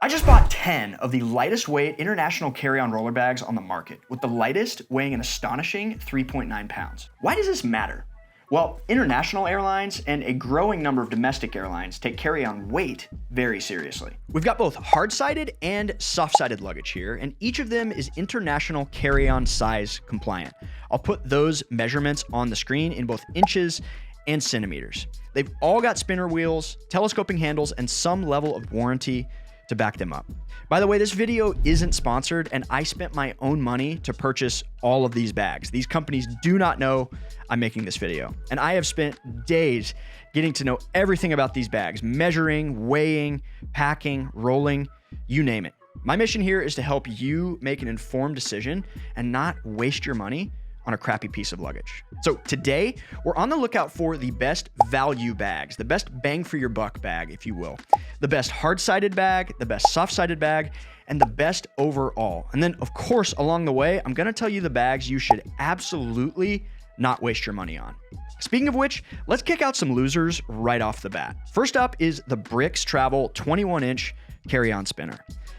I just bought 10 of the lightest weight international carry-on roller bags on the market, with the lightest weighing an astonishing 3.9 pounds. Why does this matter? Well, international airlines and a growing number of domestic airlines take carry-on weight very seriously. We've got both hard-sided and soft-sided luggage here, and each of them is international carry-on size compliant. I'll put those measurements on the screen in both inches and centimeters. They've all got spinner wheels, telescoping handles, and some level of warranty to back them up. By the way, this video isn't sponsored, and I spent my own money to purchase all of these bags. These companies do not know I'm making this video, and I have spent days getting to know everything about these bags, measuring, weighing, packing, rolling, you name it. My mission here is to help you make an informed decision and not waste your money on a crappy piece of luggage. So today, we're on the lookout for the best value bags, the best bang for your buck bag, if you will. The best hard-sided bag, the best soft-sided bag, and the best overall. And then, of course, along the way, I'm gonna tell you the bags you should absolutely not waste your money on. Speaking of which, let's kick out some losers right off the bat. First up is the Bric's Travel 21-inch carry-on spinner.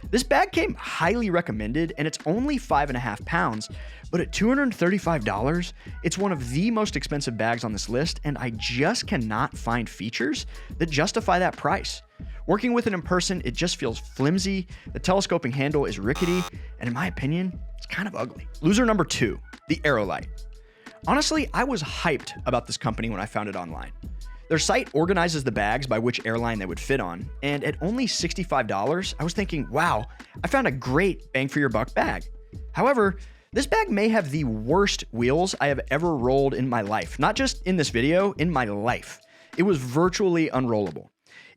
This bag came highly recommended, and it's only 5.5 pounds, but at $235, it's one of the most expensive bags on this list, and I just cannot find features that justify that price. Working with it in person, it just feels flimsy, the telescoping handle is rickety, and in my opinion, it's kind of ugly. Loser number 2, the Aerolite. Honestly, I was hyped about this company when I found it online. Their site organizes the bags by which airline they would fit on, and at only $65, I was thinking, wow, I found a great bang for your buck bag. However, this bag may have the worst wheels I have ever rolled in my life. Not just in this video, in my life. It was virtually unrollable.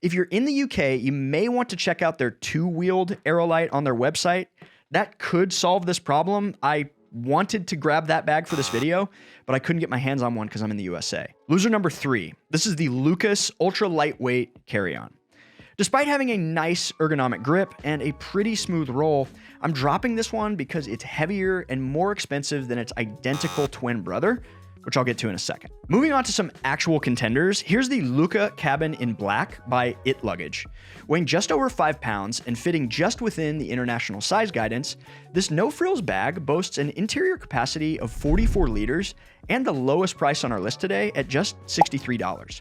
If you're in the UK, you may want to check out their 2-wheeled Aerolite on their website. That could solve this problem. I wanted to grab that bag for this video, but I couldn't get my hands on one because I'm in the USA. Loser number 3. This is the Lykke ultra lightweight carry-on. Despite having a nice ergonomic grip and a pretty smooth roll, I'm dropping this one because it's heavier and more expensive than its identical twin brother, which I'll get to in a second. Moving on to some actual contenders, here's the Lykke Cabin in Black by Luggage. Weighing just over 5 pounds and fitting just within the international size guidance, this no-frills bag boasts an interior capacity of 44 liters and the lowest price on our list today at just $63.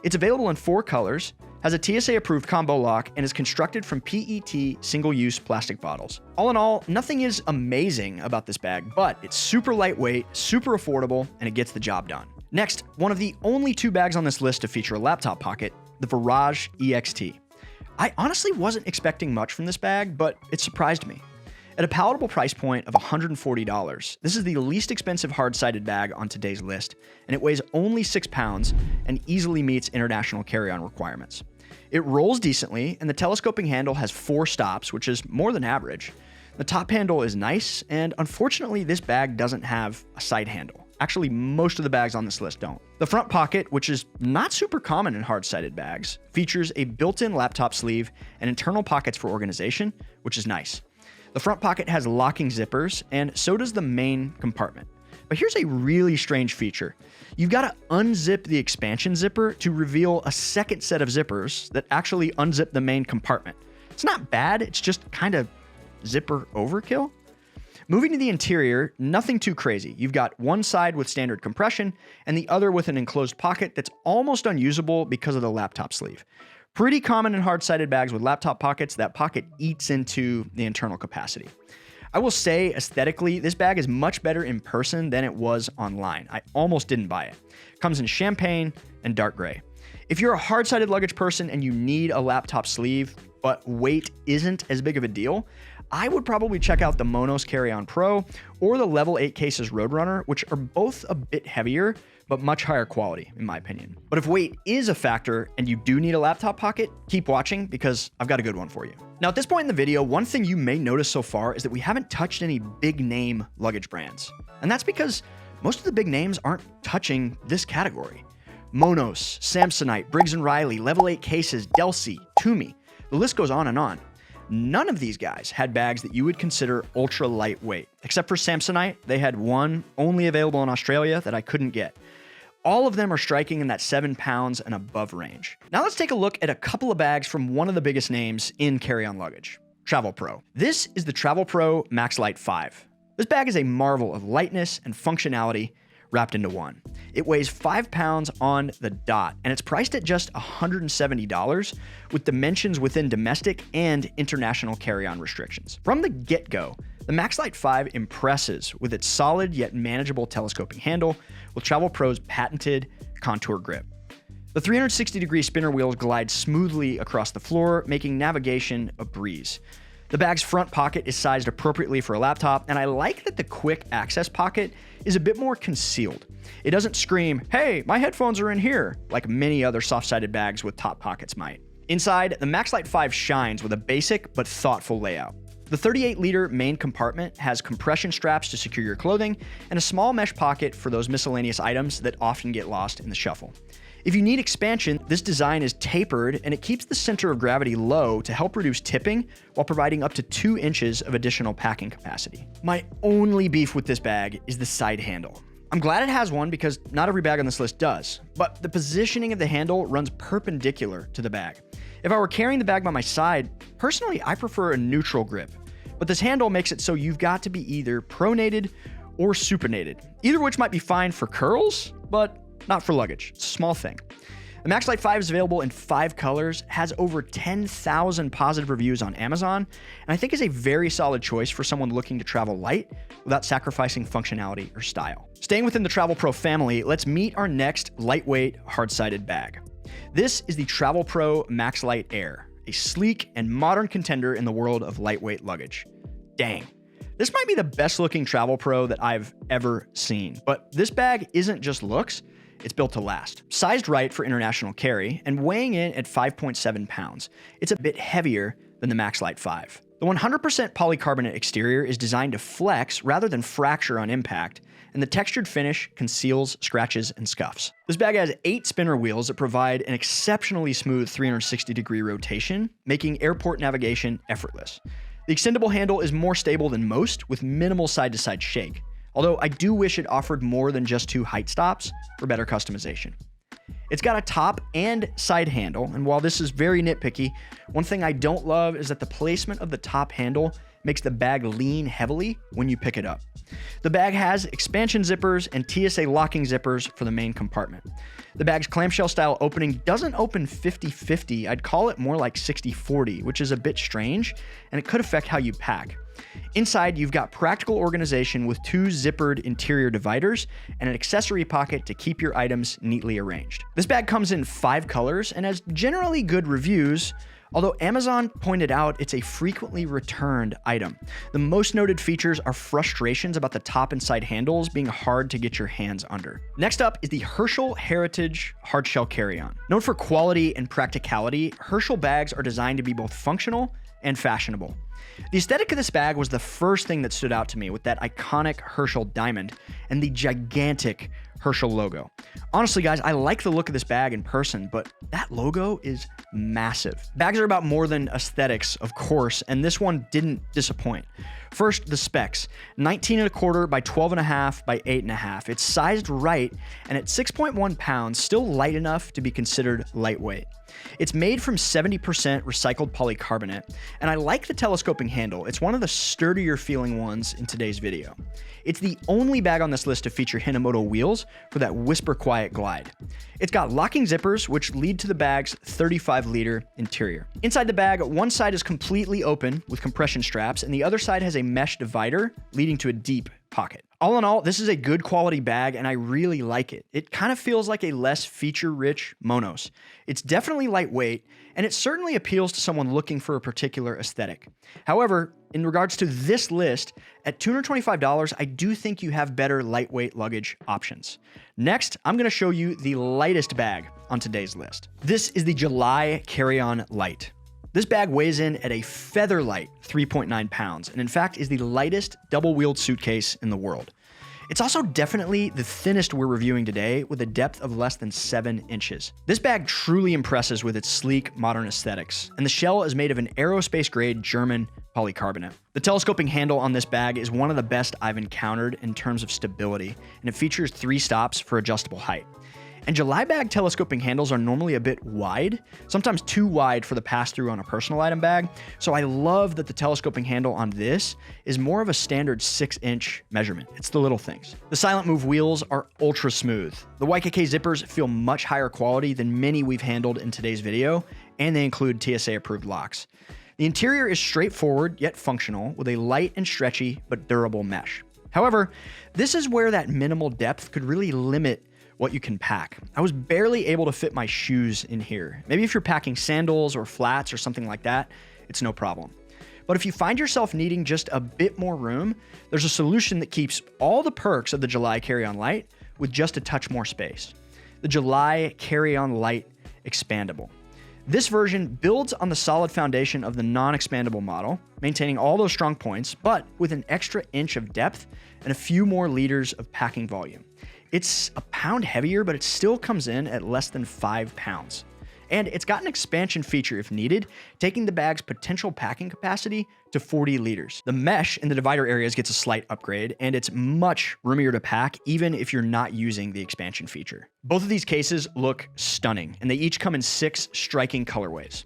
It's available in 4 colors, has a TSA-approved combo lock, and is constructed from PET single-use plastic bottles. All in all, nothing is amazing about this bag, but it's super lightweight, super affordable, and it gets the job done. Next, one of the only 2 bags on this list to feature a laptop pocket, the Verage EXT. I honestly wasn't expecting much from this bag, but it surprised me. At a palatable price point of $140, this is the least expensive hard-sided bag on today's list, and it weighs only 6 pounds and easily meets international carry-on requirements. It rolls decently, and the telescoping handle has 4 stops, which is more than average. The top handle is nice, and unfortunately, this bag doesn't have a side handle. Actually, most of the bags on this list don't. The front pocket, which is not super common in hard-sided bags, features a built-in laptop sleeve and internal pockets for organization, which is nice. The front pocket has locking zippers, and so does the main compartment. But here's a really strange feature. You've got to unzip the expansion zipper to reveal a second set of zippers that actually unzip the main compartment. It's not bad, it's just kind of zipper overkill. Moving to the interior, nothing too crazy. You've got one side with standard compression and the other with an enclosed pocket that's almost unusable because of the laptop sleeve. Pretty common in hard-sided bags with laptop pockets, that pocket eats into the internal capacity. I will say, aesthetically, this bag is much better in person than it was online. I almost didn't buy it. Comes in champagne and dark gray. If you're a hard-sided luggage person and you need a laptop sleeve, but weight isn't as big of a deal, I would probably check out the Monos Carry-On Pro or the Level 8 Cases Roadrunner, which are both a bit heavier, but much higher quality, in my opinion. But if weight is a factor and you do need a laptop pocket, keep watching because I've got a good one for you. Now, at this point in the video, one thing you may notice so far is that we haven't touched any big name luggage brands. And that's because most of the big names aren't touching this category. Monos, Samsonite, Briggs & Riley, Level 8 Cases, Delsey, Toomey. The list goes on and on. None of these guys had bags that you would consider ultra lightweight. Except for Samsonite, they had one only available in Australia that I couldn't get. All of them are striking in that 7 pounds and above range. Now let's take a look at a couple of bags from one of the biggest names in carry-on luggage, TRAVELPRO. This is the TRAVELPRO MAXLITE 5. This bag is a marvel of lightness and functionality wrapped into one. It weighs 5 pounds on the dot, and it's priced at just $170 with dimensions within domestic and international carry-on restrictions. From the get-go, the MAXLITE 5 impresses with its solid yet manageable telescoping handle with TRAVELPRO's patented contour grip. The 360-degree spinner wheels glide smoothly across the floor, making navigation a breeze. The bag's front pocket is sized appropriately for a laptop, and I like that the quick access pocket is a bit more concealed. It doesn't scream, "Hey, my headphones are in here," like many other soft-sided bags with top pockets might. Inside, the MAXLITE 5 shines with a basic but thoughtful layout. The 38-liter main compartment has compression straps to secure your clothing and a small mesh pocket for those miscellaneous items that often get lost in the shuffle. If you need expansion, this design is tapered and it keeps the center of gravity low to help reduce tipping while providing up to 2 inches of additional packing capacity. My only beef with this bag is the side handle. I'm glad it has one because not every bag on this list does, but the positioning of the handle runs perpendicular to the bag. If I were carrying the bag by my side, personally, I prefer a neutral grip, but this handle makes it so you've got to be either pronated or supinated, either which might be fine for curls, but not for luggage. It's a small thing. The MAXLITE 5 is available in 5 colors, has over 10,000 positive reviews on Amazon, and I think is a very solid choice for someone looking to travel light without sacrificing functionality or style. Staying within the TRAVELPRO family, let's meet our next lightweight, hard-sided bag. This is the TRAVELPRO MAXLITE AIR, a sleek and modern contender in the world of lightweight luggage. Dang. This might be the best looking TRAVELPRO that I've ever seen, but this bag isn't just looks, it's built to last. Sized right for international carry and weighing in at 5.7 pounds, it's a bit heavier than the MAXLITE 5. The 100% polycarbonate exterior is designed to flex rather than fracture on impact, and the textured finish conceals scratches and scuffs. This bag has 8 spinner wheels that provide an exceptionally smooth 360-degree rotation, making airport navigation effortless. The extendable handle is more stable than most, with minimal side-to-side shake, although I do wish it offered more than just 2 height stops for better customization. It's got a top and side handle, and while this is very nitpicky, one thing I don't love is that the placement of the top handle makes the bag lean heavily when you pick it up. The bag has expansion zippers and TSA locking zippers for the main compartment. The bag's clamshell style opening doesn't open 50-50, I'd call it more like 60-40, which is a bit strange, and it could affect how you pack. Inside, you've got practical organization with 2 zippered interior dividers and an accessory pocket to keep your items neatly arranged. This bag comes in 5 colors and has generally good reviews, although Amazon pointed out it's a frequently returned item. The most noted features are frustrations about the top and side handles being hard to get your hands under. Next up is the Herschel Heritage Hardshell Carry-On. Known for quality and practicality, Herschel bags are designed to be both functional and fashionable. The aesthetic of this bag was the first thing that stood out to me, with that iconic Herschel diamond and the gigantic Herschel logo. Honestly, guys, I like the look of this bag in person, but that logo is massive. Bags are about more than aesthetics, of course, and this one didn't disappoint. First, the specs: 19.25 by 12.5 by 8.5. It's sized right, and at 6.1 pounds, still light enough to be considered lightweight. It's made from 70% recycled polycarbonate, and I like the telescoping handle. It's one of the sturdier feeling ones in today's video. It's the only bag on this list to feature Hinomoto wheels for that whisper quiet glide. It's got locking zippers, which lead to the bag's 35-liter interior. Inside the bag, one side is completely open with compression straps, and the other side has a mesh divider leading to a deep pocket. All in all, this is a good quality bag, and I really like it. It kind of feels like a less feature-rich Monos. It's definitely lightweight, and it certainly appeals to someone looking for a particular aesthetic. However, in regards to this list, at $225, I do think you have better lightweight luggage options. Next, I'm going to show you the lightest bag on today's list. This is the July Carry-On Light. This bag weighs in at a feather light 3.9 pounds, and in fact is the lightest double-wheeled suitcase in the world. It's also definitely the thinnest we're reviewing today, with a depth of less than 7 inches. This bag truly impresses with its sleek, modern aesthetics, and the shell is made of an aerospace-grade German polycarbonate. The telescoping handle on this bag is one of the best I've encountered in terms of stability, and it features 3 stops for adjustable height. And July bag telescoping handles are normally a bit wide, sometimes too wide for the pass-through on a personal item bag. So I love that the telescoping handle on this is more of a standard 6-inch measurement. It's the little things. The silent move wheels are ultra smooth. The YKK zippers feel much higher quality than many we've handled in today's video, and they include TSA approved locks. The interior is straightforward yet functional with a light and stretchy but durable mesh. However, this is where that minimal depth could really limit what you can pack. I was barely able to fit my shoes in here. Maybe if you're packing sandals or flats or something like that, it's no problem. But if you find yourself needing just a bit more room, there's a solution that keeps all the perks of the July Carry-On Lite with just a touch more space. The July Carry-On Lite Expandable. This version builds on the solid foundation of the non-expandable model, maintaining all those strong points, but with an extra inch of depth and a few more liters of packing volume. It's a pound heavier, but it still comes in at less than 5 pounds. And it's got an expansion feature if needed, taking the bag's potential packing capacity to 40 liters. The mesh in the divider areas gets a slight upgrade, and it's much roomier to pack even if you're not using the expansion feature. Both of these cases look stunning, and they each come in 6 striking colorways.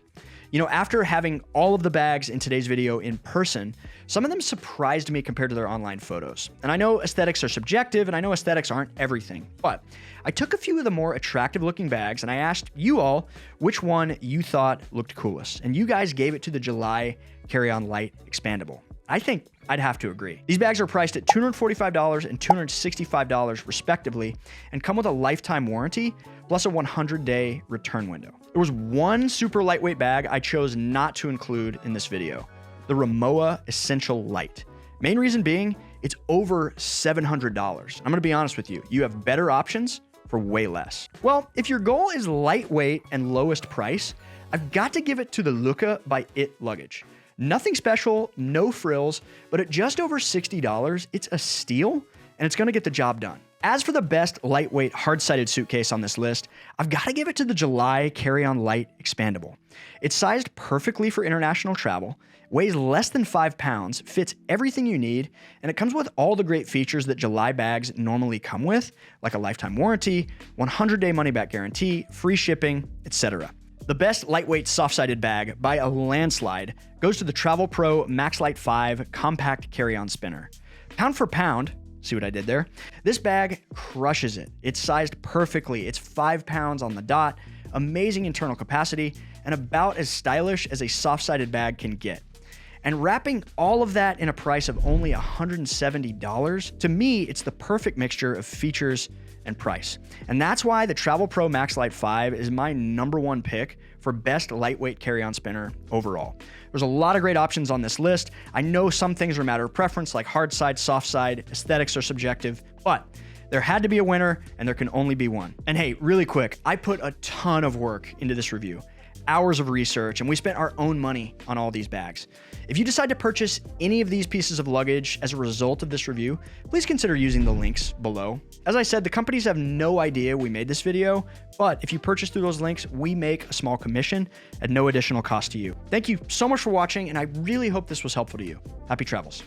You know, after having all of the bags in today's video in person, some of them surprised me compared to their online photos. And I know aesthetics are subjective, and I know aesthetics aren't everything, but I took a few of the more attractive looking bags and I asked you all which one you thought looked coolest. And you guys gave it to the July Carry-On Lite Expandable. I think I'd have to agree. These bags are priced at $245 and $265 respectively and come with a lifetime warranty plus a 100-day return window. There was one super lightweight bag I chose not to include in this video, the Rimowa Essential Light. Main reason being, it's over $700. I'm gonna be honest with you, you have better options for way less. Well, if your goal is lightweight and lowest price, I've got to give it to the Lykke by Luggage. Nothing special, no frills, but at just over $60, it's a steal and it's gonna get the job done. As for the best lightweight hard-sided suitcase on this list, I've got to give it to the July Carry-On Lite Expandable. It's sized perfectly for international travel, weighs less than 5 pounds, fits everything you need, and it comes with all the great features that July bags normally come with, like a lifetime warranty, 100-day money-back guarantee, free shipping, etc. The best lightweight soft-sided bag by a landslide goes to the TRAVELPRO MAXLITE 5 Compact Carry-On Spinner. Pound for pound, see what I did there? This bag crushes it. It's sized perfectly. It's 5 pounds on the dot, amazing internal capacity, and about as stylish as a soft-sided bag can get. And wrapping all of that in a price of only $170, to me, it's the perfect mixture of features and price. And that's why the TRAVELPRO MAXLITE 5 is my #1 pick for best lightweight carry-on spinner overall. There's a lot of great options on this list. I know some things are a matter of preference, like hard side, soft side, aesthetics are subjective, but there had to be a winner and there can only be one. And hey, really quick, I put a ton of work into this review. Hours of research, and we spent our own money on all these bags. If you decide to purchase any of these pieces of luggage as a result of this review, please consider using the links below. As I said, the companies have no idea we made this video, but if you purchase through those links, we make a small commission at no additional cost to you. Thank you so much for watching, and I really hope this was helpful to you. Happy travels.